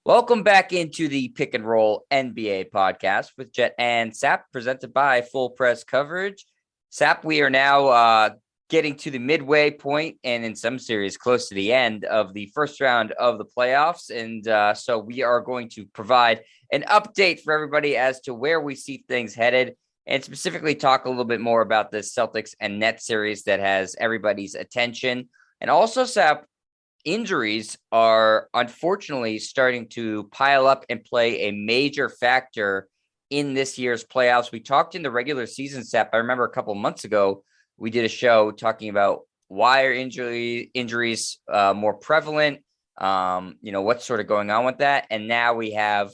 Welcome back into the Pick and Roll NBA podcast with Jet and Sap, presented by Full Press Coverage. Sap, we are now getting to the midway point and in some series close to the end of the first round of the playoffs. And so we are going to provide an update for everybody as to where we see things headed and specifically talk a little bit more about the Celtics and Nets series that has everybody's attention. And also, Sap, injuries are unfortunately starting to pile up and play a major factor in this year's playoffs. We talked in the regular season, Sep. I remember a couple of months ago, we did a show talking about why are injuries more prevalent, what's sort of going on with that. And now we have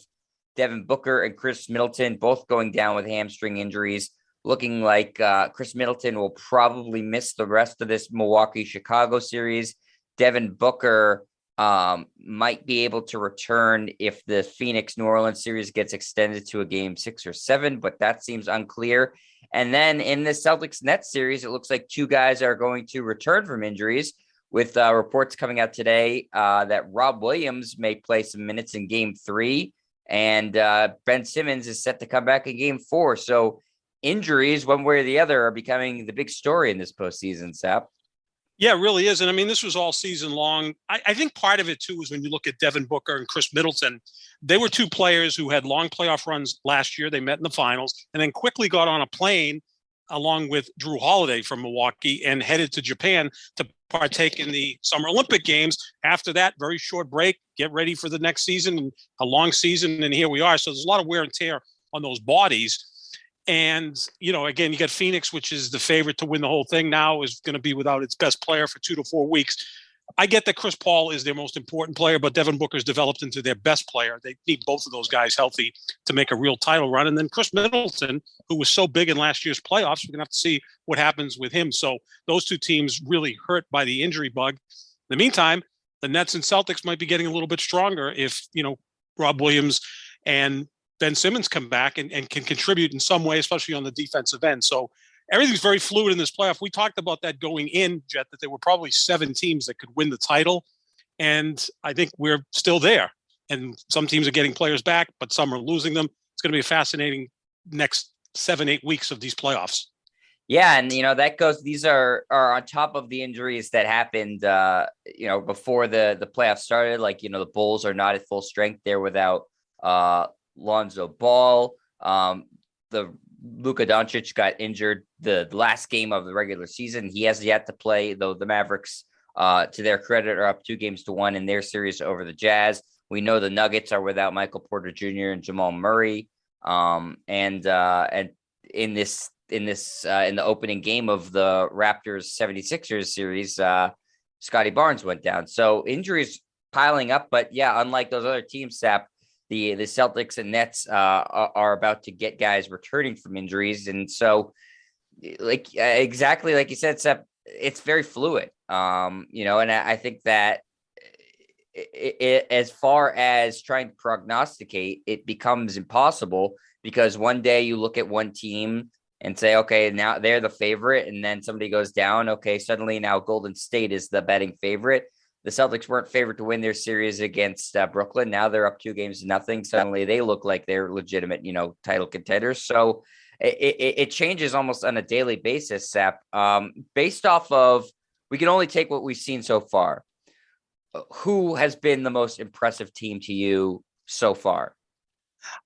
Devin Booker and Chris Middleton both going down with hamstring injuries, looking like Chris Middleton will probably miss the rest of this Milwaukee-Chicago series. Devin Booker might be able to return if the Phoenix-New Orleans series gets extended to a game 6 or 7, but that seems unclear. And then in the Celtics-Nets series, it looks like two guys are going to return from injuries, with reports coming out today that Rob Williams may play some minutes in game 3, and Ben Simmons is set to come back in game 4. So injuries, one way or the other, are becoming the big story in this postseason, Sap. Yeah, it really is. And I mean, this was all season long. I think part of it, too, is when you look at Devin Booker and Chris Middleton, they were two players who had long playoff runs last year. They met in the finals and then quickly got on a plane along with Drew Holiday from Milwaukee and headed to Japan to partake in the Summer Olympic Games. After that, very short break, get ready for the next season, and a long season. And here we are. So there's a lot of wear and tear on those bodies. And, again, you got Phoenix, which is the favorite to win the whole thing now, is going to be without its best player for 2 to 4 weeks. I get that Chris Paul is their most important player, but Devin Booker's developed into their best player. They need both of those guys healthy to make a real title run. And then Chris Middleton, who was so big in last year's playoffs, we're going to have to see what happens with him. So those two teams really hurt by the injury bug. In the meantime, the Nets and Celtics might be getting a little bit stronger if, Rob Williams and Ben Simmons come back and can contribute in some way, especially on the defensive end. So everything's very fluid in this playoff. We talked about that going in, Jet, that there were probably 7 teams that could win the title. And I think we're still there. And some teams are getting players back, but some are losing them. It's going to be a fascinating next 7-8 weeks of these playoffs. Yeah, and that goes. These are on top of the injuries that happened, before the playoffs started. Like the Bulls are not at full strength. They're without Lonzo Ball. The Luka Doncic got injured the last game of the regular season. He has yet to play, though the Mavericks, to their credit, are up 2-1 in their series over the Jazz. We know the Nuggets are without Michael Porter Jr. and Jamal Murray. And in the opening game of the Raptors 76ers series, Scotty Barnes went down. So injuries piling up, but yeah, unlike those other teams, Sap, the Celtics and Nets are about to get guys returning from injuries. And so exactly like you said, Sep, it's very fluid. And I think that it, as far as trying to prognosticate, it becomes impossible, because one day you look at one team and say, okay, now they're the favorite. And then somebody goes down. Okay, suddenly now Golden State is the betting favorite. The Celtics weren't favored to win their series against Brooklyn. Now they're up 2-0. Suddenly they look like they're legitimate, title contenders. So it changes almost on a daily basis, Sap. Based off of, we can only take what we've seen so far. Who has been the most impressive team to you so far?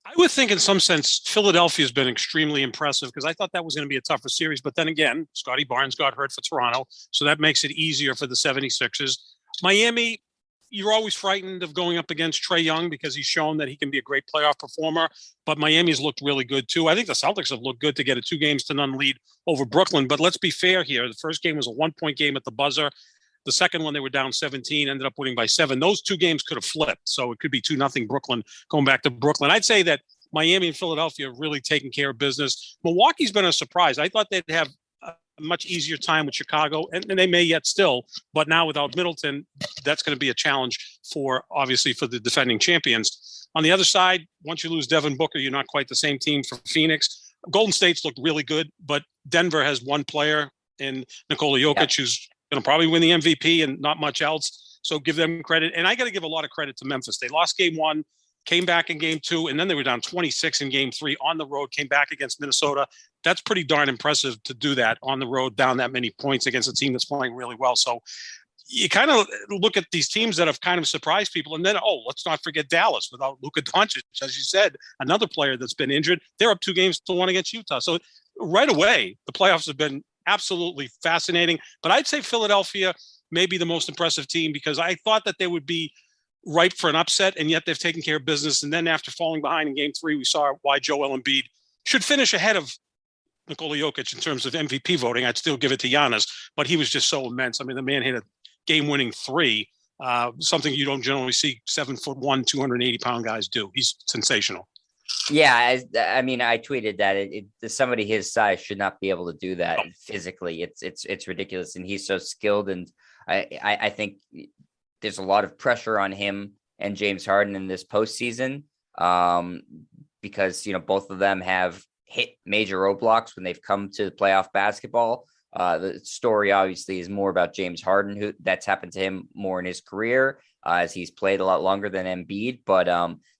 I would think in some sense, Philadelphia has been extremely impressive, because I thought that was going to be a tougher series. But then again, Scotty Barnes got hurt for Toronto, so that makes it easier for the 76ers. Miami, you're always frightened of going up against Trae Young, because he's shown that he can be a great playoff performer. But Miami's looked really good, too. I think the Celtics have looked good to get a 2-0 lead over Brooklyn. But let's be fair here. The first game was a 1-point game at the buzzer. The second one, they were down 17, ended up winning by 7. Those 2 games could have flipped. So it could be 2-0 Brooklyn going back to Brooklyn. I'd say that Miami and Philadelphia have really taken care of business. Milwaukee's been a surprise. I thought they'd have a much easier time with Chicago, and they may yet still. But now without Middleton, that's going to be a challenge obviously for the defending champions. On the other side, once you lose Devin Booker, you're not quite the same team for Phoenix. Golden State's looked really good, but Denver has one player in Nikola Jokic, who's going to probably win the MVP and not much else. So give them credit. And I got to give a lot of credit to Memphis. They lost game 1, came back in game 2, and then they were down 26 in game 3 on the road, came back against Minnesota. That's pretty darn impressive to do that on the road, down that many points against a team that's playing really well. So you kind of look at these teams that have kind of surprised people. And then, let's not forget Dallas without Luka Doncic, as you said, another player that's been injured. They're up 2 games to 1 against Utah. So right away, the playoffs have been absolutely fascinating. But I'd say Philadelphia may be the most impressive team, because I thought that they would be ripe for an upset, and yet they've taken care of business. And then after falling behind in game 3, we saw why Joel Embiid should finish ahead of Nikola Jokic in terms of MVP voting. I'd still give it to Giannis, but he was just so immense. I mean, the man hit a game-winning 3, something you don't generally see 7'1", 280-pound guys do. He's sensational. Yeah, I mean, I tweeted that somebody his size should not be able to do that physically. It's ridiculous, and he's so skilled. And I think there's a lot of pressure on him and James Harden in this postseason, because both of them have hit major roadblocks when they've come to playoff basketball. The story obviously is more about James Harden, who that's happened to him more in his career, as he's played a lot longer than Embiid. But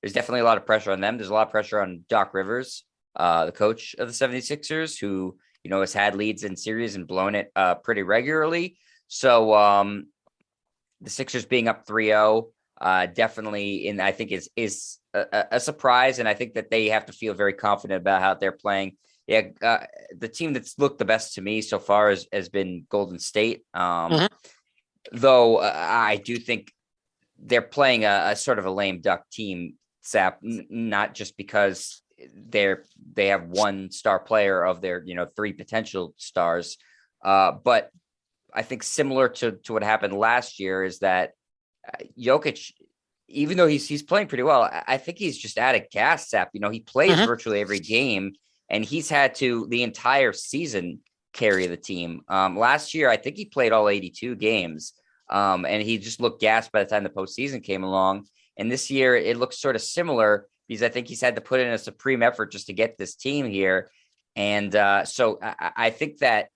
there's definitely a lot of pressure on them. There's a lot of pressure on Doc Rivers, the coach of the 76ers, who, has had leads in series and blown it pretty regularly. So the Sixers being up 3-0 definitely, I think is a surprise. And I think that they have to feel very confident about how they're playing. Yeah, the team that's looked the best to me so far has been Golden State. Though I do think they're playing a sort of a lame duck team, Sap, not just because they have one star player of their 3 potential stars, but I think similar to what happened last year is that Jokic, even though he's playing pretty well, I think he's just out of gas, Sap. He plays virtually every game. And he's had to the entire season carry the team. Last year, I think he played all 82 games, and he just looked gassed by the time the postseason came along. And this year, it looks sort of similar, because I think he's had to put in a supreme effort just to get this team here. And so I think that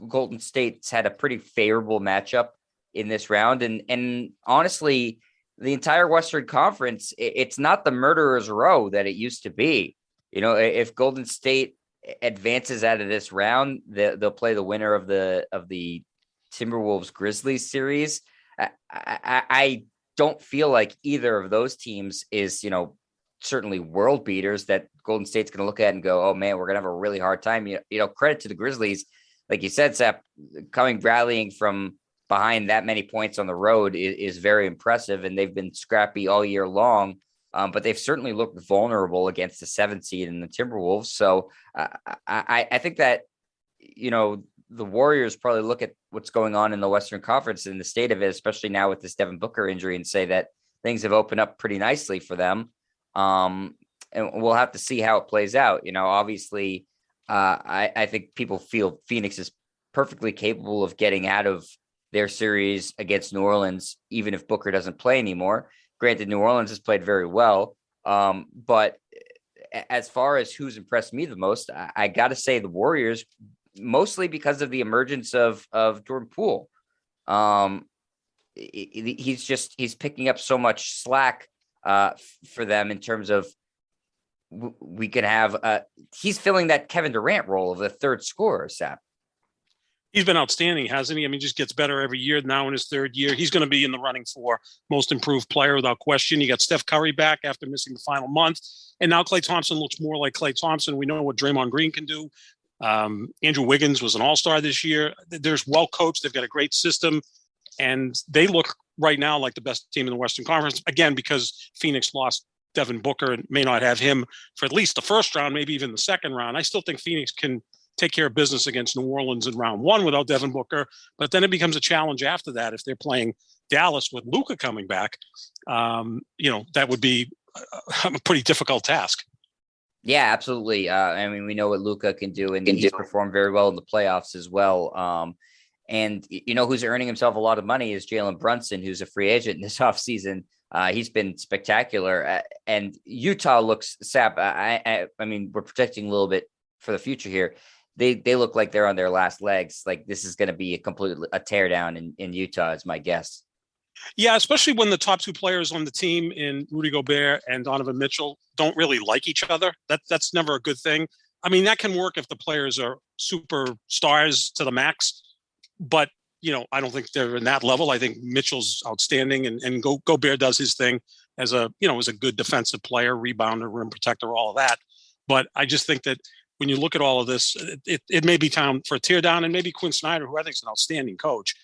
Golden State's had a pretty favorable matchup in this round. And honestly, the entire Western Conference, it's not the murderer's row that it used to be. If Golden State advances out of this round, they'll play the winner of the Timberwolves Grizzlies series. I don't feel like either of those teams is, certainly world beaters that Golden State's going to look at and go, oh man, we're going to have a really hard time. Credit to the Grizzlies. Like you said, Sep, rallying from behind that many points on the road is very impressive. And they've been scrappy all year long. But they've certainly looked vulnerable against the 7th seed in the Timberwolves. So I think that, the Warriors probably look at what's going on in the Western Conference and the state of it, especially now with this Devin Booker injury, and say that things have opened up pretty nicely for them. And we'll have to see how it plays out. Obviously, I think people feel Phoenix is perfectly capable of getting out of their series against New Orleans, even if Booker doesn't play anymore. Granted, New Orleans has played very well, but as far as who's impressed me the most, I got to say the Warriors, mostly because of the emergence of Jordan Poole. He's picking up so much slack for them in terms of we can have. He's filling that Kevin Durant role of the third scorer, Sap. He's been outstanding, hasn't he? I mean, just gets better every year. Now in his 3rd year, he's going to be in the running for most improved player without question. You got Steph Curry back after missing the final month. And now Klay Thompson looks more like Klay Thompson. We know what Draymond Green can do. Andrew Wiggins was an all-star this year. They're well coached. They've got a great system. And they look right now like the best team in the Western Conference. Again, because Phoenix lost Devin Booker and may not have him for at least the first round, maybe even the second round. I still think Phoenix can take care of business against New Orleans in round 1 without Devin Booker. But then it becomes a challenge after that. If they're playing Dallas with Luka coming back, that would be a pretty difficult task. Yeah, absolutely. We know what Luka can do, and he's performed very well in the playoffs as well. And who's earning himself a lot of money is Jaylen Brunson, who's a free agent this offseason. He's been spectacular. And Utah looks, Sap, we're protecting a little bit for the future here. They look like they're on their last legs. Like this is going to be a teardown in Utah, is my guess. Yeah, especially when the top two players on the team in Rudy Gobert and Donovan Mitchell don't really like each other. That's never a good thing. I mean, that can work if the players are superstars to the max, but I don't think they're in that level. I think Mitchell's outstanding, and Gobert does his thing as a good defensive player, rebounder, rim protector, all of that. But I just think that when you look at all of this, it may be time for a tear down, and maybe Quinn Snyder, who I think is an outstanding coach,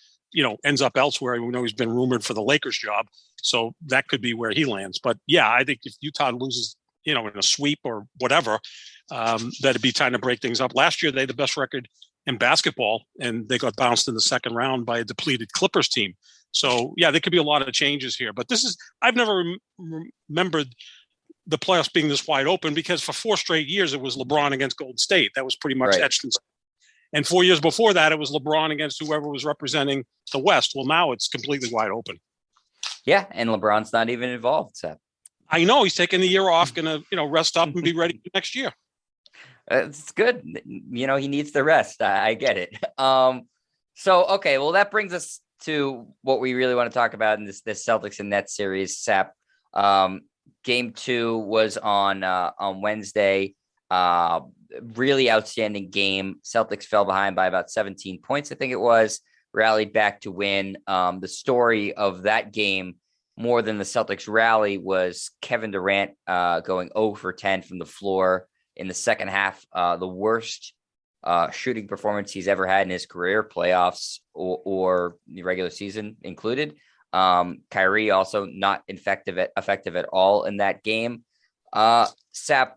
ends up elsewhere. We know he's been rumored for the Lakers job, so that could be where he lands. But yeah, I think if Utah loses, in a sweep or whatever, that'd be time to break things up. Last year, they had the best record in basketball, and they got bounced in the second round by a depleted Clippers team. So yeah, there could be a lot of changes here. But I've never remembered the playoffs being this wide open, because for 4 straight years it was LeBron against Golden State. That was pretty much right. Etched in. And 4 years before that, it was LeBron against whoever was representing the West. Well, now it's completely wide open. Yeah, and LeBron's not even involved. So. I know he's taking the year off, going to rest up and be ready for next year. It's good. He needs the rest. I get it. Okay, well, that brings us to what we really want to talk about in this Celtics and Nets series, Sap. Game 2 was on Wednesday. Really outstanding game. Celtics fell behind by about 17 points, I think it was, rallied back to win. The story of that game, more than the Celtics rally, was Kevin Durant going 0 for 10 from the floor in the second half. The worst shooting performance he's ever had in his career, playoffs or the regular season included. Kyrie also not effective at all in that game. Sap,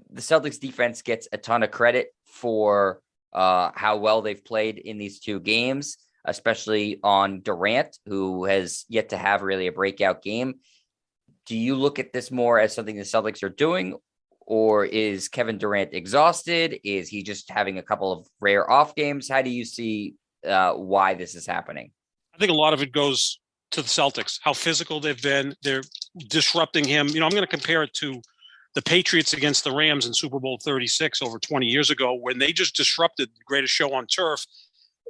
the Celtics defense gets a ton of credit for how well they've played in these 2 games, especially on Durant, who has yet to have really a breakout game. Do you look at this more as something the Celtics are doing, or is Kevin Durant exhausted? Is he just having a couple of rare off games? How do you see why this is happening? I think a lot of it goes to the Celtics, how physical they've been. They're disrupting him. I'm going to compare it to the Patriots against the Rams in Super Bowl 36 over 20 years ago, when they just disrupted the greatest show on turf.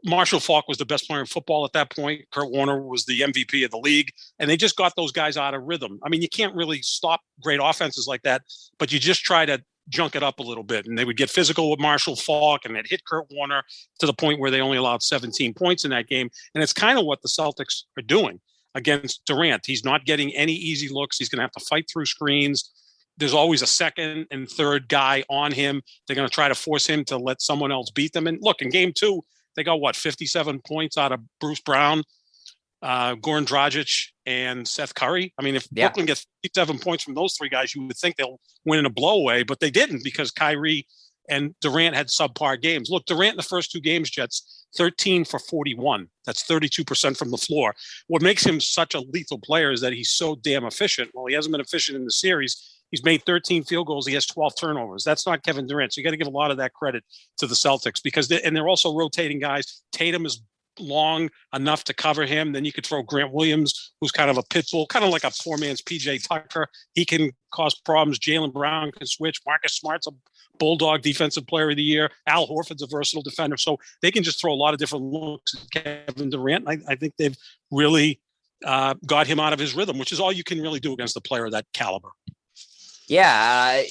Marshall Faulk was the best player in football at that point. Kurt Warner was the MVP of the league, and they just got those guys out of rhythm. I mean, you can't really stop great offenses like that, but you just try to junk it up a little bit. And they would get physical with Marshall Faulk, and they'd hit Kurt Warner to the point where they only allowed 17 points in that game. And it's kind of what the Celtics are doing against Durant. He's not getting any easy looks. He's going to have to fight through screens. There's always a second and third guy on him. They're going to try to force him to let someone else beat them. And look, in game 2, they got 57 points out of Bruce Brown, Goran Dragic, and Seth Curry. I mean, if Brooklyn gets 57 points from those 3 guys, you would think they'll win in a blowaway, but they didn't, because Kyrie and Durant had subpar games. Look, Durant in the first 2 games, Jets, 13 for 41. That's 32% from the floor. What makes him such a lethal player is that he's so damn efficient. Well, he hasn't been efficient in the series. He's made 13 field goals. He has 12 turnovers. That's not Kevin Durant. So you got to give a lot of that credit to the Celtics, because they're also rotating guys. Tatum is long enough to cover him. Then you could throw Grant Williams, who's kind of a pit bull, kind of like a poor man's PJ Tucker. He can cause problems. Jaylen Brown can switch. Marcus Smart's a bulldog defensive player of the year. Al Horford's a versatile defender. So they can just throw a lot of different looks at Kevin Durant. I think they've really got him out of his rhythm, which is all you can really do against a player of that caliber. Yeah,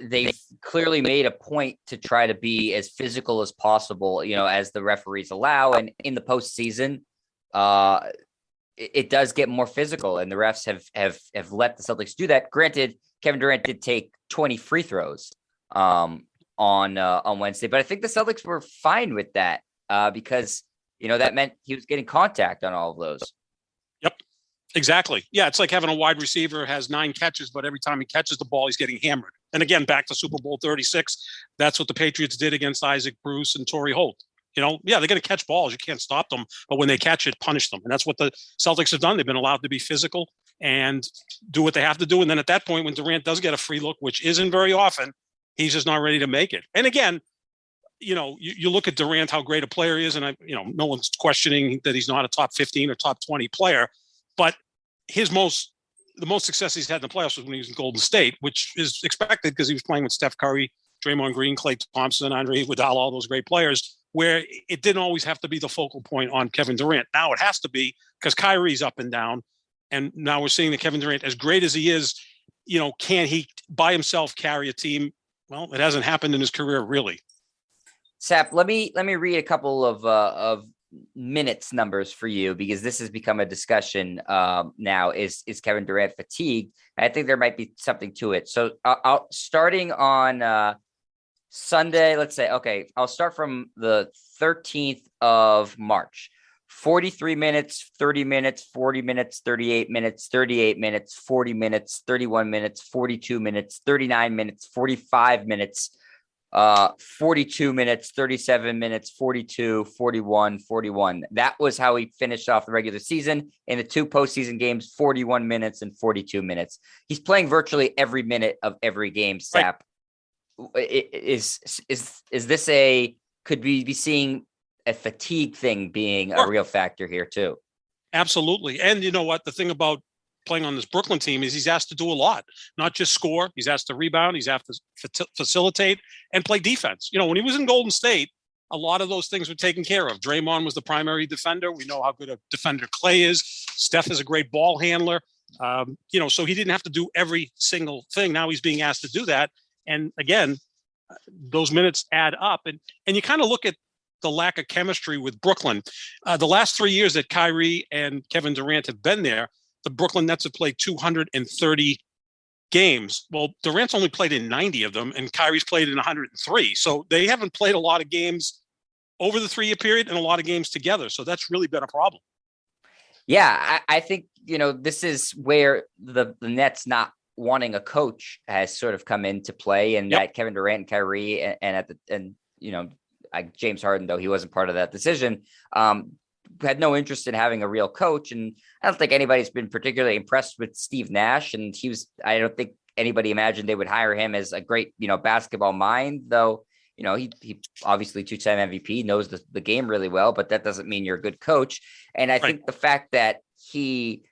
they've clearly made a point to try to be as physical as possible, as the referees allow. And in the postseason, it does get more physical, and the refs have let the Celtics do that. Granted, Kevin Durant did take 20 free throws on Wednesday, but I think the Celtics were fine with that because that meant he was getting contact on all of those. Yep. Exactly. Yeah, it's like having a wide receiver has 9 catches, but every time he catches the ball, he's getting hammered. And again, back to Super Bowl 36, that's what the Patriots did against Isaac Bruce and Torrey Holt. They're going to catch balls. You can't stop them. But when they catch it, punish them. And that's what the Celtics have done. They've been allowed to be physical and do what they have to do. And then at that point, when Durant does get a free look, which isn't very often, he's just not ready to make it. And again, you look at Durant, how great a player he is, and no one's questioning that he's not a top 15 or top 20 player. But the most success he's had in the playoffs was when he was in Golden State, which is expected because he was playing with Steph Curry, Draymond Green, Klay Thompson, Andre Iguodala, all those great players. where it didn't always have to be the focal point on Kevin Durant. Now it has to be, because Kyrie's up and down. And now we're seeing that Kevin Durant, as great as he is, can he by himself carry a team? Well, it hasn't happened in his career, really. Sap, let me read a couple of minutes numbers for you, because this has become a discussion now. Is Kevin Durant fatigued? I think there might be something to it. So starting on Sunday, let's say, okay, I'll start from the 13th of March. 43 minutes, 30 minutes, 40 minutes, 38 minutes, 38 minutes, 40 minutes, 31 minutes, 42 minutes, 39 minutes, 45 minutes, 42 minutes, 37 minutes, 42, 41, 41. That was how he finished off the regular season. In the 2 postseason games, 41 minutes and 42 minutes. He's playing virtually every minute of every game, Sap. Right. Is this could we be seeing a fatigue thing being a real factor here too? Absolutely. And you know what? The thing about playing on this Brooklyn team is he's asked to do a lot, not just score. He's asked to rebound. He's asked to facilitate and play defense. When he was in Golden State, a lot of those things were taken care of. Draymond was the primary defender. We know how good a defender Clay is. Steph is a great ball handler. So he didn't have to do every single thing. Now he's being asked to do that. And again, those minutes add up. And you kind of look at the lack of chemistry with Brooklyn. The last 3 years that Kyrie and Kevin Durant have been there, the Brooklyn Nets have played 230 games. Well, Durant's only played in 90 of them, and Kyrie's played in 103. So they haven't played a lot of games over the 3-year period and a lot of games together. So that's really been a problem. Yeah, I think, this is where the Nets not wanting a coach has sort of come into play, and that Kevin Durant and Kyrie James Harden, though he wasn't part of that decision, had no interest in having a real coach. And I don't think anybody's been particularly impressed with Steve Nash. And I don't think anybody imagined they would hire him as a great, basketball mind, though, he obviously 2-time MVP, knows the game really well, but that doesn't mean you're a good coach. And I think the fact that he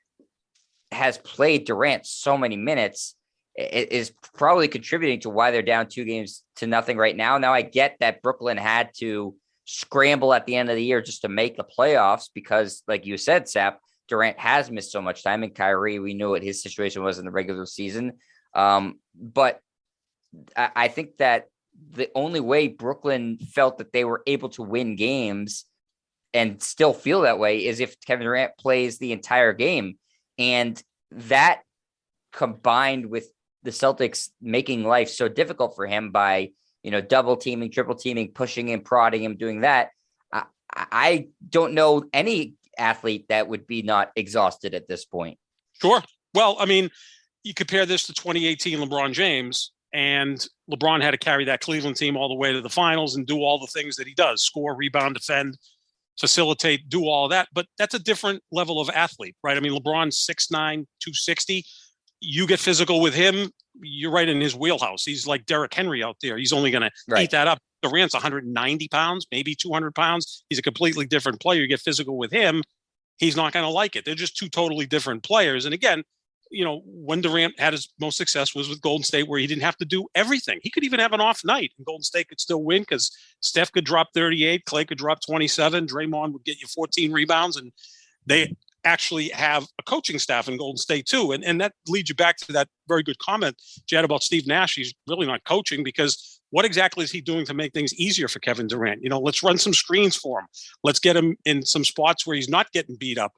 has played Durant so many minutes is probably contributing to why they're down 2-0 right now. Now I get that Brooklyn had to scramble at the end of the year just to make the playoffs because, like you said, Sap, Durant has missed so much time, and Kyrie, we knew what his situation was in the regular season. But I think that the only way Brooklyn felt that they were able to win games and still feel that way is if Kevin Durant plays the entire game. And that combined with the Celtics making life so difficult for him by, double teaming, triple teaming, pushing him, prodding him, doing that. I don't know any athlete that would be not exhausted at this point. Sure. Well, I mean, you compare this to 2018 LeBron James, and LeBron had to carry that Cleveland team all the way to the finals and do all the things that he does: score, rebound, defend, facilitate, do all of that. But that's a different level of athlete, right? I mean, LeBron's 6'9", 260. You get physical with him, you're right in his wheelhouse. He's like Derrick Henry out there. He's only going to eat that up. Durant's 190 pounds, maybe 200 pounds. He's a completely different player. You get physical with him, he's not going to like it. They're just two totally different players. And again, when Durant had his most success was with Golden State, where he didn't have to do everything. He could even have an off night, and Golden State could still win because Steph could drop 38, Clay could drop 27, Draymond would get you 14 rebounds, and they actually have a coaching staff in Golden State too. And that leads you back to that very good comment, Jed, about Steve Nash. He's really not coaching, because what exactly is he doing to make things easier for Kevin Durant? Let's run some screens for him. Let's get him in some spots where he's not getting beat up.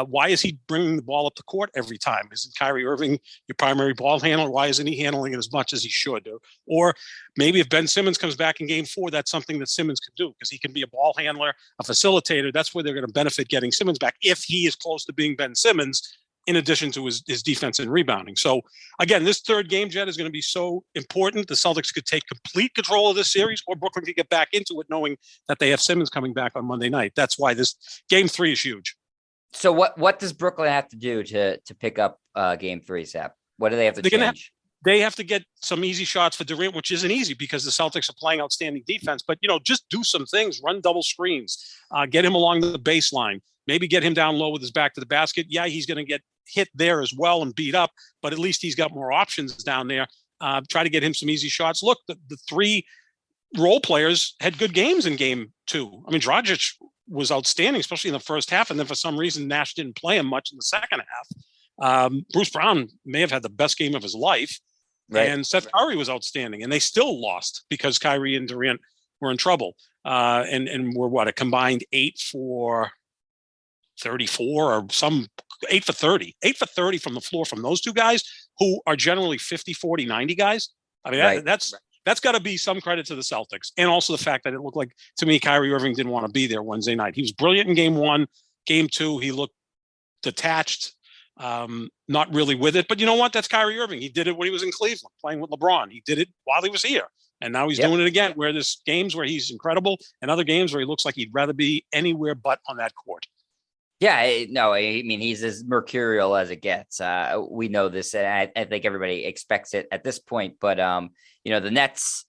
Why is he bringing the ball up the court every time? Isn't Kyrie Irving your primary ball handler? Why isn't he handling it as much as he should? Or maybe if Ben Simmons comes back in Game 4, that's something that Simmons could do, because he can be a ball handler, a facilitator. That's where they're going to benefit getting Simmons back, if he is close to being Ben Simmons, in addition to his defense and rebounding. So again, this third game, Jed, is going to be so important. The Celtics could take complete control of this series, or Brooklyn could get back into it knowing that they have Simmons coming back on Monday night. That's why this Game 3 is huge. So what does Brooklyn have to do to pick up Game 3, Sap? What do they have to change? They have to get some easy shots for Durant, which isn't easy because the Celtics are playing outstanding defense. But, just do some things. Run double screens. Get him along the baseline. Maybe get him down low with his back to the basket. Yeah, he's going to get hit there as well and beat up, but at least he's got more options down there. Try to get him some easy shots. Look, the three role players had good games in Game too. I mean, Dragic was outstanding, especially in the first half. And then for some reason, Nash didn't play him much in the second half. Bruce Brown may have had the best game of his life. Right. And Seth Curry was outstanding. And they still lost because Kyrie and Durant were in trouble. And were a combined 8 for 34 or 8 for 30. 8 for 30 from the floor from those two guys who are generally 50, 40, 90 guys. I mean, that's got to be some credit to the Celtics. And also the fact that it looked like, to me, Kyrie Irving didn't want to be there Wednesday night. He was brilliant in game 1. Game 2, he looked detached, not really with it. But you know what? That's Kyrie Irving. He did it when he was in Cleveland playing with LeBron. He did it while he was here. And now he's doing it again, where there's games where he's incredible and other games where he looks like he'd rather be anywhere but on that court. Yeah, no, I mean, he's as mercurial as it gets. We know this, and I think everybody expects it at this point. But, the Nets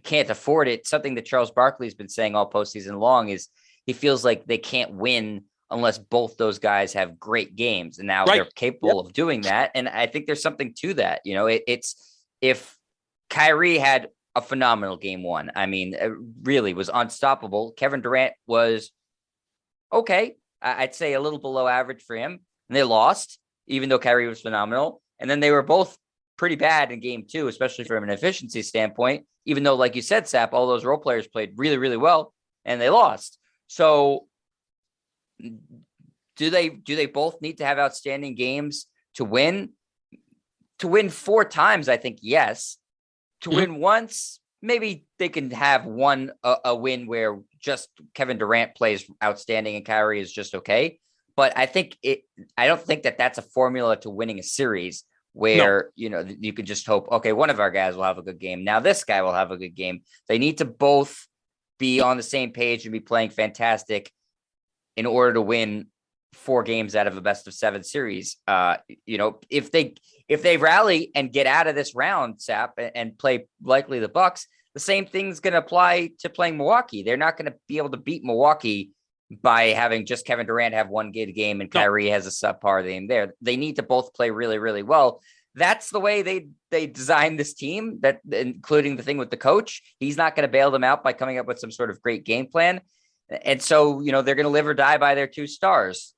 can't afford it. Something that Charles Barkley's been saying all postseason long is he feels like they can't win unless both those guys have great games. And now they're capable of doing that. And I think there's something to that. It's if Kyrie had a phenomenal game 1, I mean, it really was unstoppable. Kevin Durant was okay. I'd say a little below average for him. And they lost, even though Kyrie was phenomenal. And then they were both pretty bad in game 2, especially from an efficiency standpoint, even though, like you said, Sap, all those role players played really, really well and they lost. So do they both need to have outstanding games to win? To win 4 times, I think, yes. To win once, maybe they can have a win where just Kevin Durant plays outstanding and Kyrie is just okay. But I don't think that that's a formula to winning a series where, you could just hope, okay, one of our guys will have a good game. Now this guy will have a good game. They need to both be on the same page and be playing fantastic in order to win 4 games out of a best of 7 series. If they rally and get out of this round, Sap, and play likely the Bucks, the same thing's going to apply to playing Milwaukee. They're not going to be able to beat Milwaukee by having just Kevin Durant have one good game and Kyrie has a subpar game there. They need to both play really, really well. That's the way they designed this team, that including the thing with the coach. He's not going to bail them out by coming up with some sort of great game plan. And so, they're going to live or die by their 2 stars.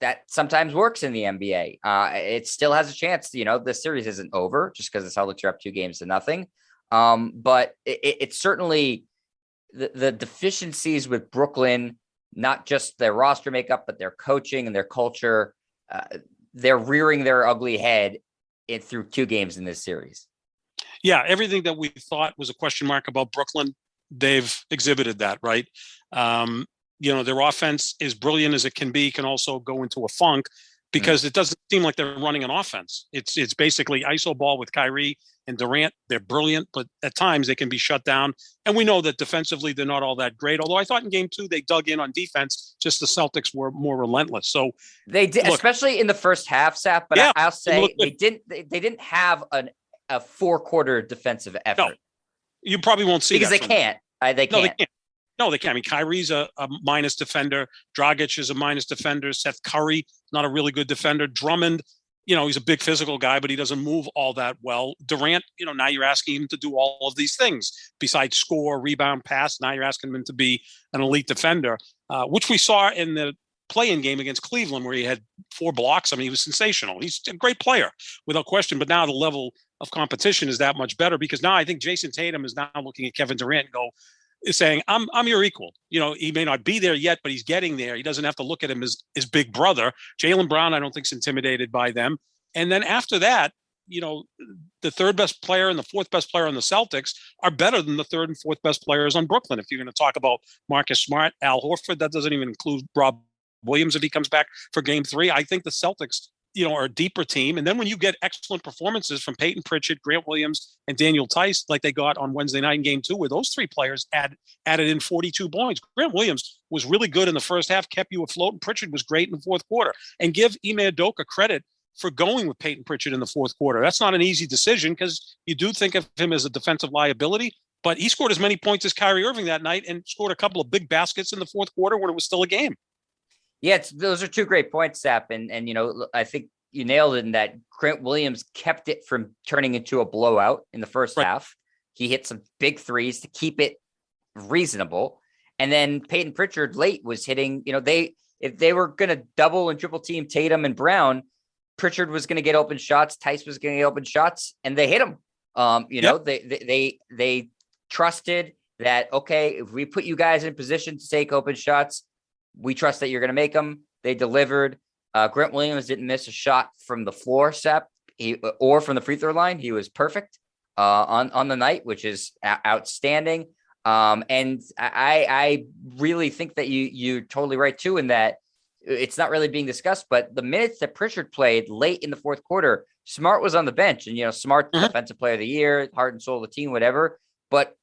That sometimes works in the NBA. It still has a chance. The series isn't over just because the Celtics are up 2-0. But it's certainly the deficiencies with Brooklyn, not just their roster makeup, but their coaching and their culture. They're rearing their ugly head through 2 games in this series. Yeah, everything that we thought was a question mark about Brooklyn, they've exhibited that, right? Their offense, is brilliant as it can be, can also go into a funk because it doesn't seem like they're running an offense. It's basically iso ball with Kyrie and Durant. They're brilliant, but at times they can be shut down. And we know that defensively, they're not all that great. Although I thought in game 2, they dug in on defense, just the Celtics were more relentless. So they did, especially in the first half, Sap, but I'll say they didn't have a 4-quarter defensive effort. No, you probably won't see because they can't. They can't. No, they can't. I mean, Kyrie's a minus defender. Dragic is a minus defender. Seth Curry, not a really good defender. Drummond, he's a big physical guy, but he doesn't move all that well. Durant, now you're asking him to do all of these things besides score, rebound, pass. Now you're asking him to be an elite defender, which we saw in the play-in game against Cleveland where he had 4 blocks. I mean, he was sensational. He's a great player without question, but now the level of competition is that much better because now I think Jason Tatum is now looking at Kevin Durant and is saying, I'm your equal. He may not be there yet, but he's getting there. He doesn't have to look at him as his big brother. Jaylen Brown, I don't think, is intimidated by them. And then after that, the 3rd best player and the 4th best player on the Celtics are better than the 3rd and 4th best players on Brooklyn. If you're going to talk about Marcus Smart, Al Horford, that doesn't even include Rob Williams if he comes back for game 3. I think the Celtics are a deeper team. And then when you get excellent performances from Peyton Pritchard, Grant Williams, and Daniel Tice, like they got on Wednesday night in game 2, where those 3 players added in 42 points. Grant Williams was really good in the first half, kept you afloat, and Pritchard was great in the 4th quarter. And give Ime Udoka credit for going with Peyton Pritchard in the 4th quarter. That's not an easy decision because you do think of him as a defensive liability, but he scored as many points as Kyrie Irving that night and scored a couple of big baskets in the 4th quarter when it was still a game. Yeah, those are 2 great points, Sap. And I think you nailed it in that Grant Williams kept it from turning into a blowout in the first half. He hit some big threes to keep it reasonable. And then Peyton Pritchard late was hitting, if they were going to double and triple team Tatum and Brown, Pritchard was going to get open shots. Tice was going to get open shots, and they hit him. They trusted that, okay, if we put you guys in position to take open shots, we trust that you're going to make them. They delivered. Grant Williams didn't miss a shot from the floor, Sep, or from the free throw line. He was perfect on the night, which is outstanding. And I really think that you're totally right too, in that it's not really being discussed, but the minutes that Pritchard played late in the fourth quarter, Smart was on the bench, and, Smart defensive player of the year, heart and soul of the team, whatever. But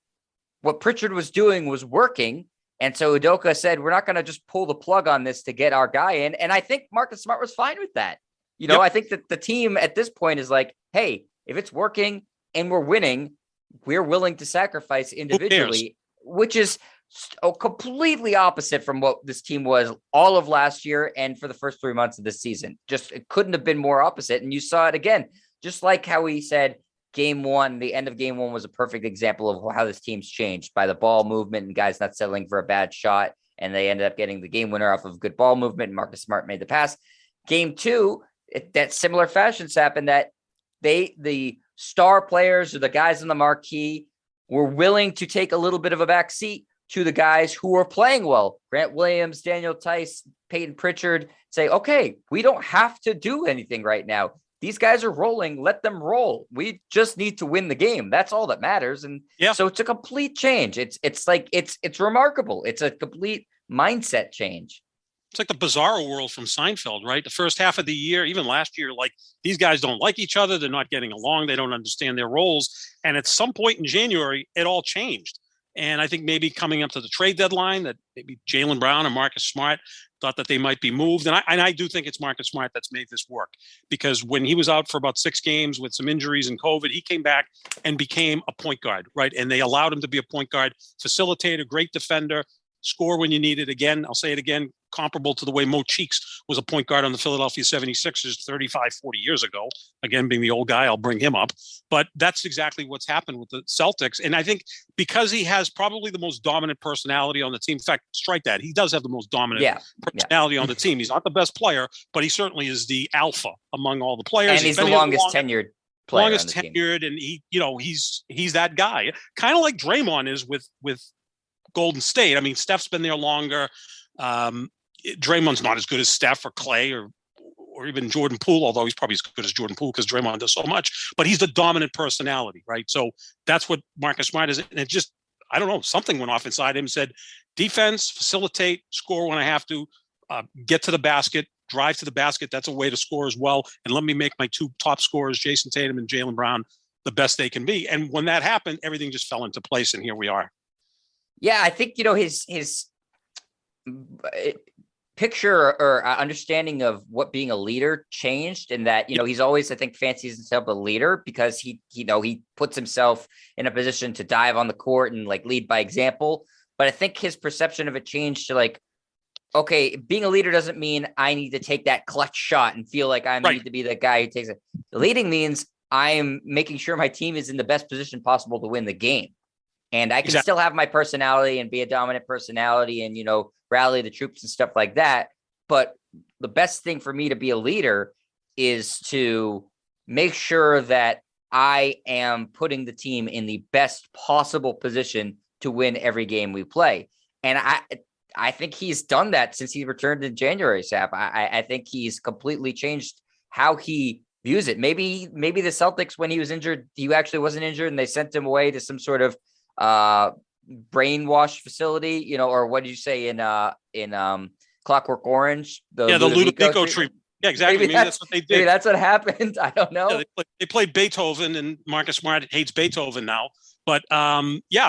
what Pritchard was doing was working. And so Udoka said, we're not going to just pull the plug on this to get our guy in. And I think Marcus Smart was fine with that. I think that the team at this point is like, hey, if it's working and we're winning, we're willing to sacrifice individually, which is completely opposite from what this team was all of last year and for the first 3 months of this season. Just, it couldn't have been more opposite. And you saw it again, just like how we said game one, the end of game one was a perfect example of how this team's changed by the ball movement and guys not settling for a bad shot. And they ended up getting the game winner off of good ball movement. And Marcus Smart made the pass. Game two, that similar fashion's happened, that the star players or the guys in the marquee were willing to take a little bit of a back seat to the guys who are playing well. Grant Williams, Daniel Tice, Peyton Pritchard say, okay, we don't have to do anything right now. These guys are rolling. Let them roll. We just need to win the game. That's all that matters. And so it's a complete change. It's remarkable. It's a complete mindset change. It's like the Bizarro World from Seinfeld, right? The first half of the year, even last year, like, these guys don't like each other. They're not getting along. They don't understand their roles. And at some point in January, it all changed. And I think maybe coming up to the trade deadline, that maybe Jaylen Brown and Marcus Smart thought that they might be moved. And I do think it's Marcus Smart that's made this work, because when he was out for about 6 games with some injuries and COVID, he came back and became a point guard, right? And they allowed him to be a point guard, facilitator, great defender, score when you need it. Again, I'll say it again, comparable to the way Mo Cheeks was a point guard on the Philadelphia 76ers 35, 40 years ago. Again, being the old guy, I'll bring him up. But that's exactly what's happened with the Celtics. And I think because he has probably the most dominant personality on the team, in fact, strike that, he does have the most dominant personality on the team. He's not the best player, but he certainly is the alpha among all the players. And he's the longest tenured player. Longest tenured, and he's that guy. Kind of like Draymond is with Golden State. I mean, Steph's been there longer. Draymond's not as good as Steph or Clay or even Jordan Poole, although he's probably as good as Jordan Poole because Draymond does so much. But he's the dominant personality, right? So that's what Marcus Smart is. And it just, I don't know, something went off inside him, said, defense, facilitate, score when I have to, get to the basket, drive to the basket. That's a way to score as well. And let me make my 2 top scorers, Jason Tatum and Jaylen Brown, the best they can be. And when that happened, everything just fell into place. And here we are. Yeah, I think, his picture or understanding of what being a leader changed, in that, he's always, I think, fancies himself a leader because he puts himself in a position to dive on the court and like lead by example. But I think his perception of it changed to like, okay, being a leader doesn't mean I need to take that clutch shot and feel like I need to be the guy who takes it. Leading means I am making sure my team is in the best position possible to win the game. And I can still have my personality and be a dominant personality and, rally the troops and stuff like that. But the best thing for me to be a leader is to make sure that I am putting the team in the best possible position to win every game we play. And I think he's done that since he returned in January, Sap. I think he's completely changed how he views it. Maybe the Celtics, when he was injured, he actually wasn't injured and they sent him away to some sort of brainwash facility, or what did you say in Clockwork Orange? The Ludovico treatment. Yeah, exactly. Maybe that's what they did. Maybe that's what happened. I don't know. Yeah, they played Beethoven, and Marcus Smart hates Beethoven now. But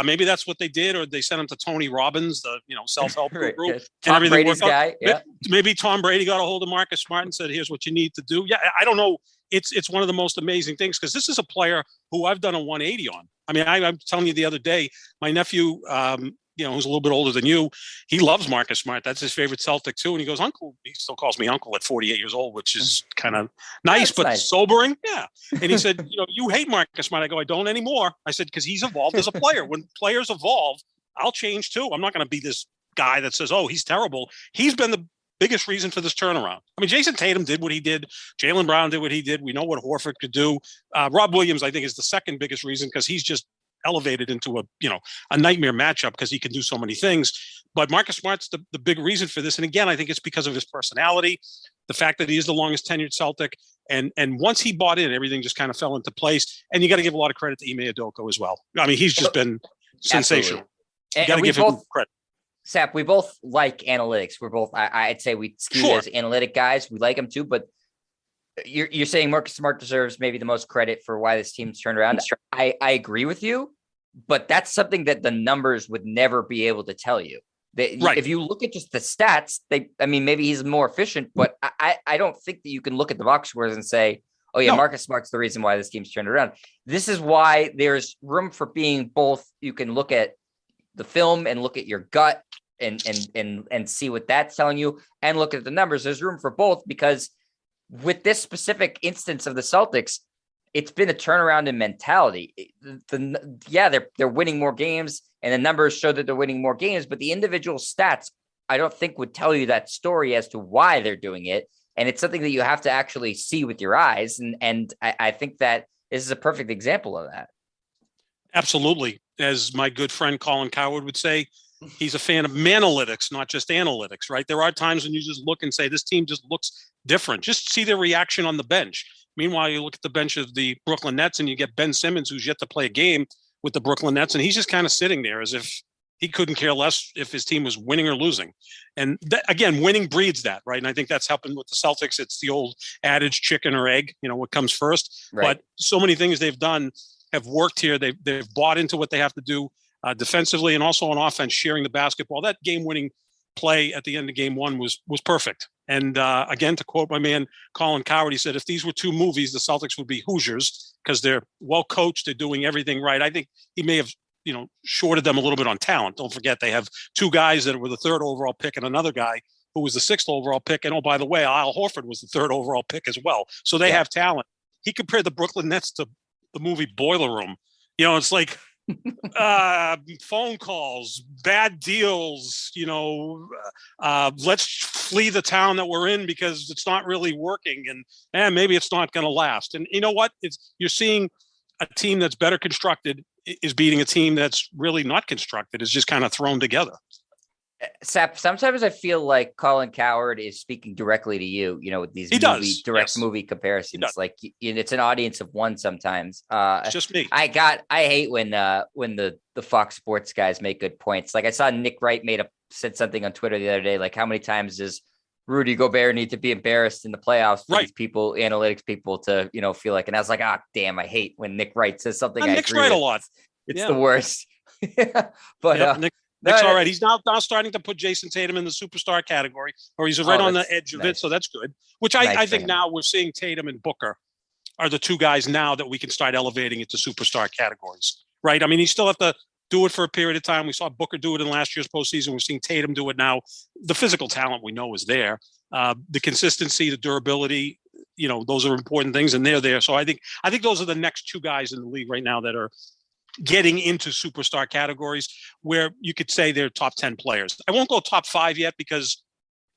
maybe that's what they did, or they sent him to Tony Robbins, the self-help group, yeah. Tom Brady's guy. Yeah. Maybe Tom Brady got a hold of Marcus Smart and said, "Here's what you need to do." Yeah, I don't know. It's one of the most amazing things, because this is a player who I've done a 180 on. I mean, I'm telling you the other day, my nephew, who's a little bit older than you, he loves Marcus Smart. That's his favorite Celtic too. And he goes, "Uncle," he still calls me uncle at 48 years old, which is kind of nice, but nice. Sobering. Yeah. And he said, "You hate Marcus Smart." I go, "I don't anymore." I said, because he's evolved as a player. When players evolve, I'll change too. I'm not going to be this guy that says, oh, he's terrible. He's been the biggest reason for this turnaround. I mean, Jason Tatum did what he did. Jaylen Brown did what he did. We know what Horford could do. Rob Williams, I think, is the second biggest reason because he's just elevated into a nightmare matchup because he can do so many things. But Marcus Smart's the big reason for this. And again, I think it's because of his personality, the fact that he is the longest tenured Celtic. And once he bought in, everything just kind of fell into place. And you got to give a lot of credit to Ime Udoka as well. I mean, he's just been sensational. You got to give him credit. Sap, we both like analytics. We're both, I'd say we skew as analytic guys. We like them too, but you're saying Marcus Smart deserves maybe the most credit for why this team's turned around. I agree with you, but that's something that the numbers would never be able to tell you. Right. If you look at just the stats, maybe he's more efficient, but I don't think that you can look at the box scores and say, oh yeah, Marcus Smart's the reason why this team's turned around. This is why there's room for being both. You can look at the film and look at your gut and see what that's telling you and look at the numbers. There's room for both because with this specific instance of the Celtics, it's been a turnaround in mentality. They're winning more games and the numbers show that they're winning more games, but the individual stats, I don't think would tell you that story as to why they're doing it. And it's something that you have to actually see with your eyes. And I think that this is a perfect example of that. Absolutely. As my good friend Colin Coward would say, he's a fan of manalytics, not just analytics, right? There are times when you just look and say, this team just looks different. Just see their reaction on the bench. Meanwhile, you look at the bench of the Brooklyn Nets and you get Ben Simmons, who's yet to play a game with the Brooklyn Nets, and he's just kind of sitting there as if he couldn't care less if his team was winning or losing. And again, winning breeds that, right? And I think that's helping with the Celtics. It's the old adage, chicken or egg, what comes first. Right. But so many things they've done have worked here. They've bought into what they have to do defensively and also on offense, sharing the basketball. That game-winning play at the end of game one was perfect. And again, to quote my man Colin Coward, he said, if these were two movies, the Celtics would be Hoosiers because they're well coached, they're doing everything right. I think he may have shorted them a little bit on talent. Don't forget, they have two guys that were the third overall pick and another guy who was the sixth overall pick. And, oh, by the way, Al Horford was the third overall pick as well. So they have talent. He compared the Brooklyn Nets to the movie Boiler Room. It's like phone calls, bad deals, let's flee the town that we're in because it's not really working and maybe it's not going to last. And you know what? You're seeing a team that's better constructed is beating a team that's really not constructed. It's just kind of thrown together. Sap, sometimes I feel like Colin Coward is speaking directly to you, with these movie comparisons. Like it's an audience of one sometimes. It's just me. I hate when the Fox Sports guys make good points. Like I saw Nick Wright said something on Twitter the other day, like how many times does Rudy Gobert need to be embarrassed in the playoffs for these people, analytics people to, feel like, and I was like, damn, I hate when Nick Wright says something. Nick's right a lot. It's the worst. But Nick's all right. He's now starting to put Jason Tatum in the superstar category, or he's right on the edge of it. So that's good. Which I think now we're seeing Tatum and Booker are the two guys now that we can start elevating into superstar categories, right? I mean, you still have to do it for a period of time. We saw Booker do it in last year's postseason. We're seeing Tatum do it now. The physical talent we know is there. The consistency, the durability, those are important things, and they're there. So I think those are the next two guys in the league right now that are getting into superstar categories where you could say they're top 10 players. I won't go top 5 yet because,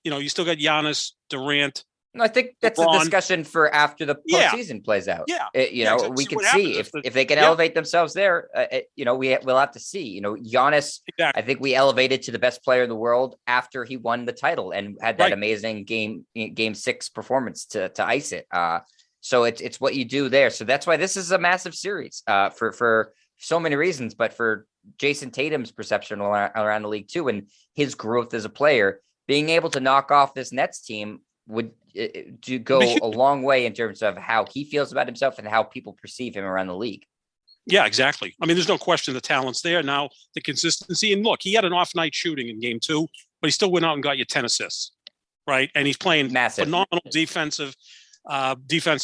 you still got Giannis, Durant. No, I think that's a discussion for after the postseason plays out. Yeah. Exactly. We can see if they can elevate themselves there, we'll have to see, Giannis, exactly. I think we elevated to the best player in the world after he won the title and had that amazing game 6 performance to ice it. So it's what you do there. So that's why this is a massive series for so many reasons, but for Jason Tatum's perception around the league too, and his growth as a player, being able to knock off this Nets team would go a long way in terms of how he feels about himself and how people perceive him around the league. Yeah, exactly. I mean, there's no question the talent's there now, the consistency. And look, he had an off night shooting in game 2, but he still went out and got you 10 assists, right? And he's playing phenomenal defense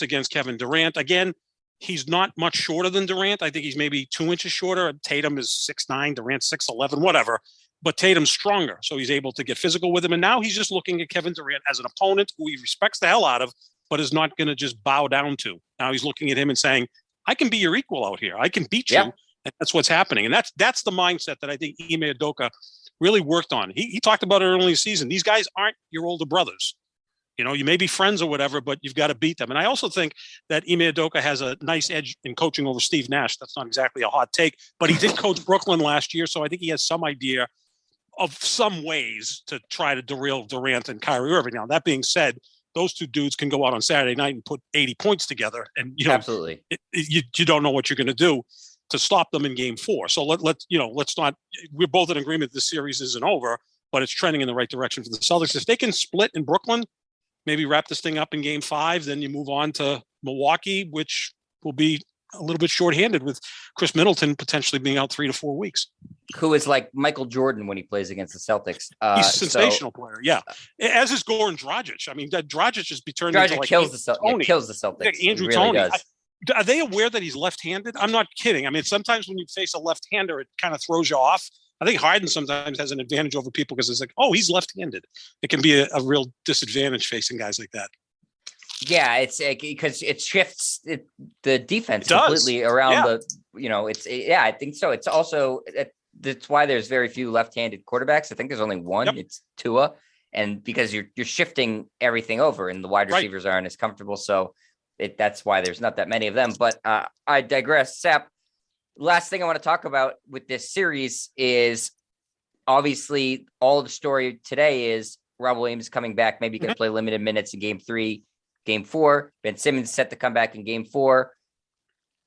against Kevin Durant. Again, he's not much shorter than Durant. I think he's maybe 2 inches shorter. Tatum is 6'9", Durant 6'11", whatever. But Tatum's stronger, so he's able to get physical with him. And now he's just looking at Kevin Durant as an opponent who he respects the hell out of, but is not going to just bow down to. Now he's looking at him and saying, I can be your equal out here. I can beat you. And that's what's happening. And that's the mindset that I think Ime Udoka really worked on. He talked about it early in the season. These guys aren't your older brothers. You may be friends or whatever, but you've got to beat them. And I also think that Ime Udoka has a nice edge in coaching over Steve Nash. That's not exactly a hot take, but he did coach Brooklyn last year, so I think he has some idea of some ways to try to derail Durant and Kyrie Irving. Now, that being said, those two dudes can go out on Saturday night and put 80 points together, and absolutely, you don't know what you're going to do to stop them in Game 4. So let's not. We're both in agreement this series isn't over, but it's trending in the right direction for the Celtics. If they can split in Brooklyn, maybe wrap this thing up in Game 5, then you move on to Milwaukee, which will be a little bit shorthanded with Chris Middleton potentially being out 3 to 4 weeks. Who is like Michael Jordan when he plays against the Celtics. He's a sensational player, yeah. As is Goran Dragic. I mean, Dragic has been turned into like kills the Celtics. Like Andrew really Toney. Does. Are they aware that he's left-handed? I'm not kidding. I mean, sometimes when you face a left-hander, it kind of throws you off. I think Harden sometimes has an advantage over people because it's like, oh, he's left-handed. It can be a real disadvantage facing guys like that. Yeah, it's because it shifts the defense completely around I think so. It's also that's why there's very few left-handed quarterbacks. I think there's only one. Yep. It's Tua, and because you're shifting everything over, and the wide receivers aren't as comfortable, so that's why there's not that many of them. But I digress. Sap, last thing I want to talk about with this series is obviously all the story today is Rob Williams coming back. Maybe he can play limited minutes in Game 3. Game 4, Ben Simmons set to come back in Game 4.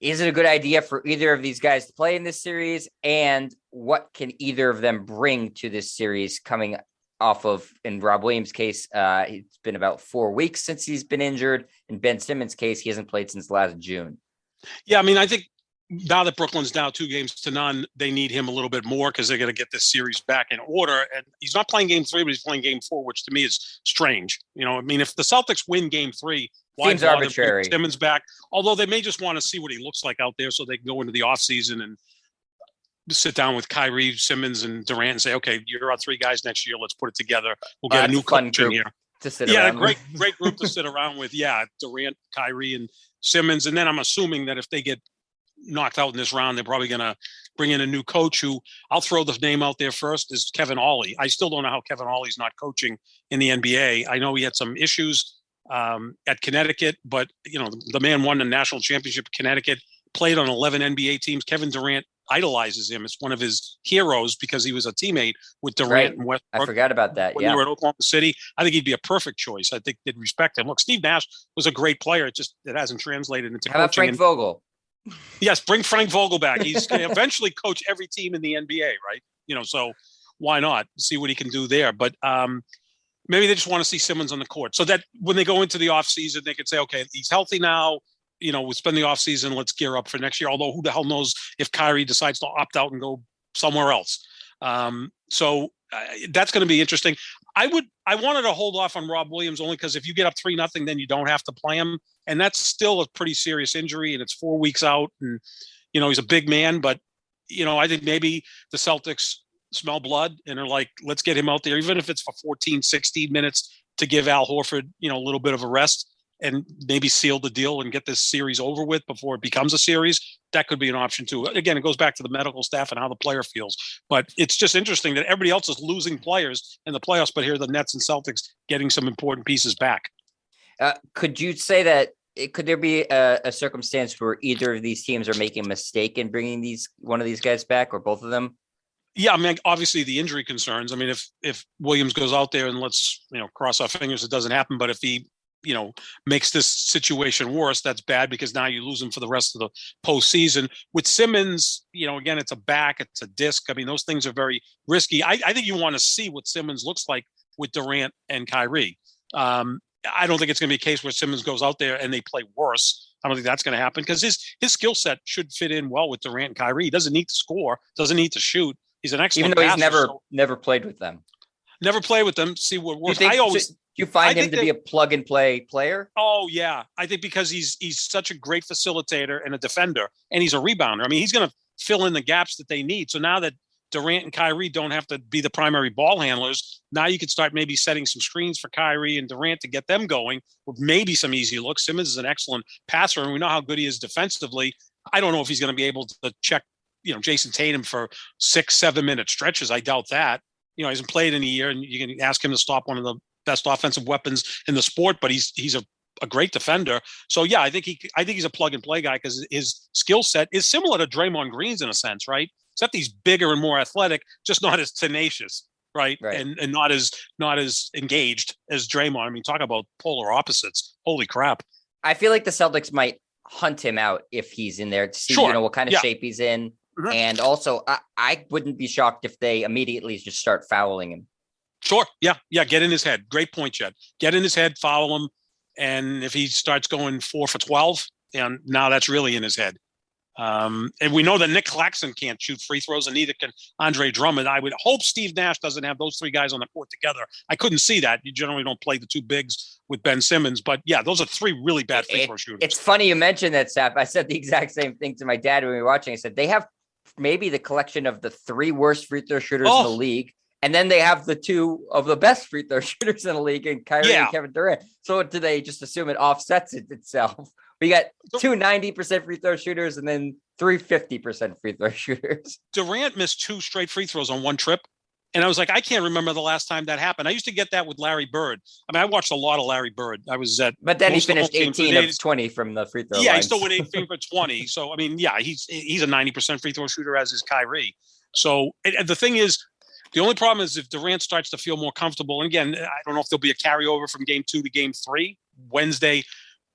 Is it a good idea for either of these guys to play in this series? And what can either of them bring to this series coming off of, in Rob Williams' case, it's been about 4 weeks since he's been injured. In Ben Simmons' case, he hasn't played since last June. Yeah, I mean, I think now that Brooklyn's down 2-0, they need him a little bit more because they're going to get this series back in order. And he's not playing Game 3, but he's playing Game 4, which to me is strange. I mean, if the Celtics win Game 3, why seems arbitrary. Simmons back? Although they may just want to see what he looks like out there so they can go into the offseason and sit down with Kyrie, Simmons, and Durant and say, okay, you're our 3 guys next year. Let's put it together. We'll get a new coach in here. To sit around. Great group to sit around with. Yeah, Durant, Kyrie, and Simmons. And then I'm assuming that if they get knocked out in this round, they're probably going to bring in a new coach who I'll throw the name out there first is Kevin Ollie. I still don't know how Kevin Ollie's not coaching in the NBA. I know he had some issues at Connecticut, but the man won the national championship in Connecticut, played on 11 NBA teams. Kevin Durant idolizes him. It's one of his heroes because he was a teammate with Durant and Westbrook. I forgot about that. When they were at Oklahoma City, I think he'd be a perfect choice. I think they'd respect him. Look, Steve Nash was a great player. It hasn't translated into coaching. How about Frank Vogel? Yes, bring Frank Vogel back. He's going to eventually coach every team in the NBA, right? So why not see what he can do there? But maybe they just want to see Simmons on the court so that when they go into the offseason, they could say, okay, he's healthy now. We'll spend the offseason. Let's gear up for next year. Although who the hell knows if Kyrie decides to opt out and go somewhere else. So that's going to be interesting. I wanted to hold off on Rob Williams only because if you get up 3-0, then you don't have to play him. And that's still a pretty serious injury and it's 4 weeks out and, he's a big man, but I think maybe the Celtics smell blood and are like, let's get him out there, even if it's for 14, 16 minutes to give Al Horford, a little bit of a rest and maybe seal the deal and get this series over with before it becomes a series. That could be an option too. Again, it goes back to the medical staff and how the player feels, but it's just interesting that everybody else is losing players in the playoffs, but here the Nets and Celtics getting some important pieces back. Could you say that could there be a circumstance where either of these teams are making a mistake in bringing one of these guys back or both of them? Yeah, I mean, obviously the injury concerns. I mean, if Williams goes out there and let's, cross our fingers, it doesn't happen. But if he, makes this situation worse, that's bad because now you lose him for the rest of the postseason. With Simmons, again, it's a back, it's a disc. I mean, those things are very risky. I think you want to see what Simmons looks like with Durant and Kyrie. I don't think it's going to be a case where Simmons goes out there and they play worse. I don't think that's going to happen because his skill set should fit in well with Durant and Kyrie. He doesn't need to score, doesn't need to shoot. He's an excellent even though he's passer, never played with them. Never played with them. See what works. Do you find him to be a plug and play player? Oh yeah, I think because he's such a great facilitator and a defender, and he's a rebounder. I mean, he's going to fill in the gaps that they need. So now that Durant and Kyrie don't have to be the primary ball handlers, now you can start maybe setting some screens for Kyrie and Durant to get them going with maybe some easy looks. Simmons is an excellent passer, and we know how good he is defensively. I don't know if he's going to be able to check Jason Tatum for 6-7 minute stretches. I doubt that. He hasn't played in a year, and you can ask him to stop one of the best offensive weapons in the sport, but he's a great defender. So yeah, I think he's a plug and play guy because his skill set is similar to Draymond Green's in a sense, right? Except he's bigger and more athletic, just not as tenacious, right? And not as engaged as Draymond. I mean, talk about polar opposites. Holy crap! I feel like the Celtics might hunt him out if he's in there to see what kind of shape he's in. Mm-hmm. And also, I wouldn't be shocked if they immediately just start fouling him. Sure. Yeah. Get in his head. Great point, Jed. Get in his head, foul him. And if he starts going 4 for 12, and now that's really in his head. And we know that Nick Claxton can't shoot free throws, and neither can Andre Drummond. I would hope Steve Nash doesn't have those three guys on the court together. I couldn't see that. You generally don't play the two bigs with Ben Simmons. But, yeah, those are three really bad free throw shooters. It's funny you mentioned that, Saf. I said the exact same thing to my dad when we were watching. I said they have maybe the collection of the three worst free throw shooters in the league. And then they have the two of the best free throw shooters in the league, and Kyrie and Kevin Durant. So do they just assume it offsets itself? We got two 90% free throw shooters and then 50% free throw shooters. Durant missed 2 straight free throws on one trip. And I was like, I can't remember the last time that happened. I used to get that with Larry Bird. I mean, I watched a lot of Larry Bird. I was at, but then he finished 18 of 20 from the free throw. Yeah, lines. He still went 18 for 20. So I mean, yeah, he's a 90% free throw shooter, as is Kyrie. So the thing is, the only problem is if Durant starts to feel more comfortable. And again, I don't know if there'll be a carryover from game 2 to game 3, Wednesday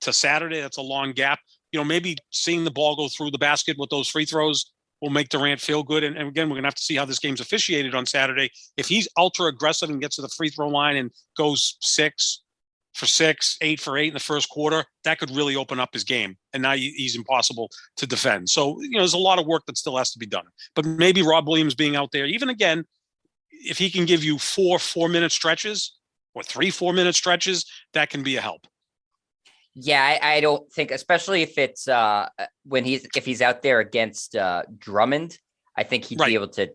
to Saturday. That's a long gap. Maybe seeing the ball go through the basket with those free throws will make Durant feel good. And again, we're going to have to see how this game's officiated on Saturday. If he's ultra aggressive and gets to the free throw line and goes 6 for 6, 8 for 8 in the first quarter, that could really open up his game. And now he's impossible to defend. So, there's a lot of work that still has to be done. But maybe Rob Williams being out there, even again, if he can give you 4 4-minute stretches or 3 4-minute stretches, that can be a help. Yeah, I don't think, especially if it's if he's out there against Drummond, I think he'd be able to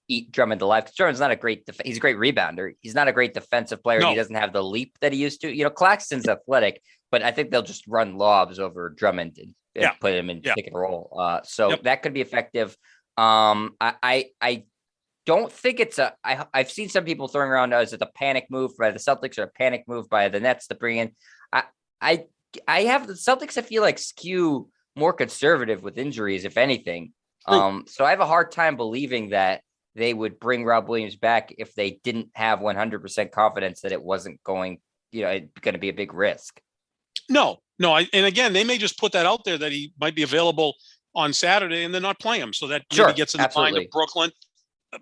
eat Drummond alive. Because Drummond's not a great he's a great rebounder. He's not a great defensive player. No. He doesn't have the leap that he used to. Claxton's athletic, but I think they'll just run lobs over Drummond and put him in pick and roll. So that could be effective. I don't think it's I've seen some people throwing around, is it a panic move by the Celtics or a panic move by the Nets to bring in? I have the Celtics, I feel like, skew more conservative with injuries, if anything. So I have a hard time believing that they would bring Rob Williams back if they didn't have 100% confidence that it wasn't going to be a big risk. No. And again, they may just put that out there that he might be available on Saturday and then not play him. So that maybe gets in the mind of Brooklyn.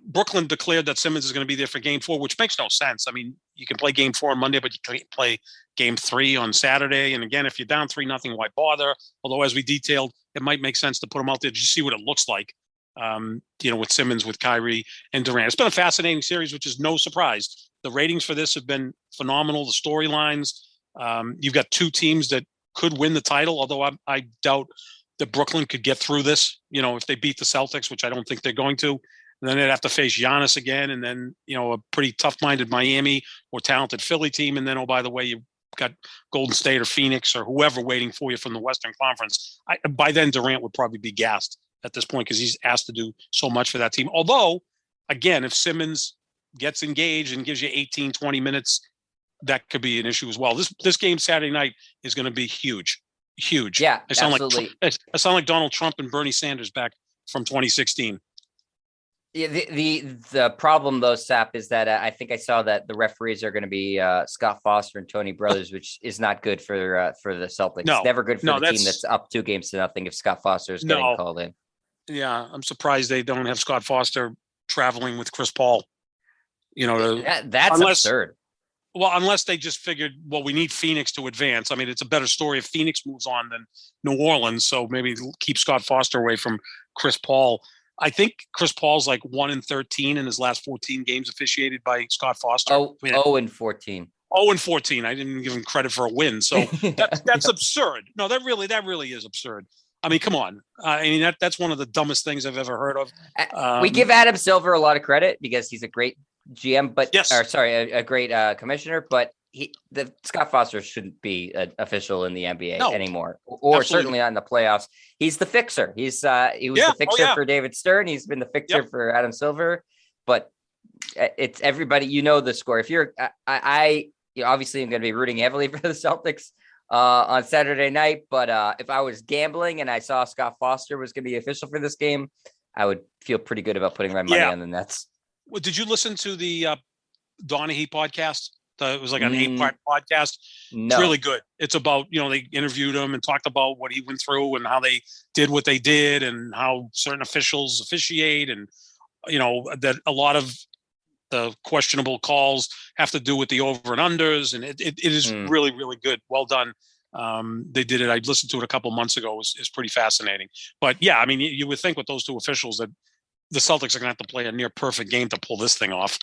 Brooklyn declared that Simmons is going to be there for game 4, which makes no sense. I mean, you can play game 4 on Monday, but you can't play game 3 on Saturday. And again, if you're down 3-0, why bother? Although, as we detailed, it might make sense to put him out there to see what it looks like, with Simmons, with Kyrie and Durant. It's been a fascinating series, which is no surprise. The ratings for this have been phenomenal. The storylines, you've got two teams that could win the title, although I doubt that Brooklyn could get through this, if they beat the Celtics, which I don't think they're going to. And then they'd have to face Giannis again, and then, a pretty tough-minded Miami or talented Philly team. And then, oh, by the way, you've got Golden State or Phoenix or whoever waiting for you from the Western Conference. By then, Durant would probably be gassed at this point because he's asked to do so much for that team. Although, again, if Simmons gets engaged and gives you 18, 20 minutes, that could be an issue as well. This game Saturday night is going to be huge. Huge. Yeah, absolutely. I sound like Donald Trump and Bernie Sanders back from 2016. Yeah, the problem though, Sap, is that I think I saw that the referees are going to be Scott Foster and Tony Brothers, which is not good for the Celtics. It's never good for the team that's up 2-0 if Scott Foster is getting called in. Yeah, I'm surprised they don't have Scott Foster traveling with Chris Paul. That's absurd. Well, unless they just figured, we need Phoenix to advance. I mean, it's a better story if Phoenix moves on than New Orleans. So maybe keep Scott Foster away from Chris Paul. I think Chris Paul's like 1-13 in his last 14 games officiated by Scott Foster. 0-14. 0-14. I didn't give him credit for a win. So that's absurd. No, that really is absurd. I mean, come on. That's one of the dumbest things I've ever heard of. We give Adam Silver a lot of credit because he's a great GM, a great commissioner. But the Scott Foster shouldn't be an official in the NBA anymore, or absolutely. certainly not in the playoffs. He's the fixer. He was the fixer for David Stern. He's been the fixer for Adam Silver, but it's everybody. You know the score. If you're, obviously I'm going to be rooting heavily for the Celtics on Saturday night. But if I was gambling and I saw Scott Foster was going to be official for this game, I would feel pretty good about putting my money on the Nets. Well, did you listen to the Donaghy podcast? It was like an 8-part podcast. No. It's really good. It's about, they interviewed him and talked about what he went through and how they did what they did and how certain officials officiate. And, that a lot of the questionable calls have to do with the over and unders. And it is really, really good. Well done. They did it. I listened to it a couple months ago. It's pretty fascinating. But yeah, I mean, you would think with those two officials that the Celtics are going to have to play a near perfect game to pull this thing off.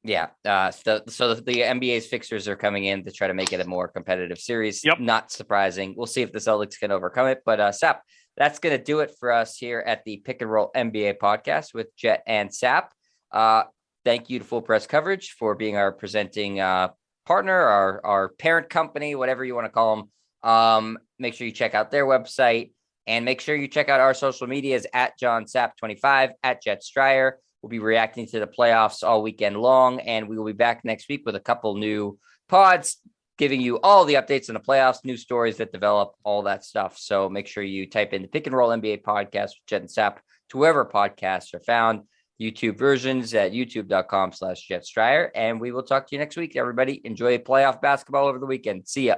Yeah. So the NBA's fixers are coming in to try to make it a more competitive series. Yep. Not surprising. We'll see if the Celtics can overcome it. But Sap, that's going to do it for us here at the Pick and Roll NBA podcast with Jet and Sap. Thank you to Full Press Coverage for being our presenting partner, our parent company, whatever you want to call them. Make sure you check out their website and make sure you check out our social medias at JohnSap25, at Jet Stryer. We'll be reacting to the playoffs all weekend long, and we will be back next week with a couple new pods giving you all the updates on the playoffs, new stories that develop, all that stuff. So make sure you type in the Pick and Roll NBA podcast with Jet and Sap to wherever podcasts are found. YouTube versions at youtube.com/Jet Stryer. And we will talk to you next week, everybody. Enjoy playoff basketball over the weekend. See ya.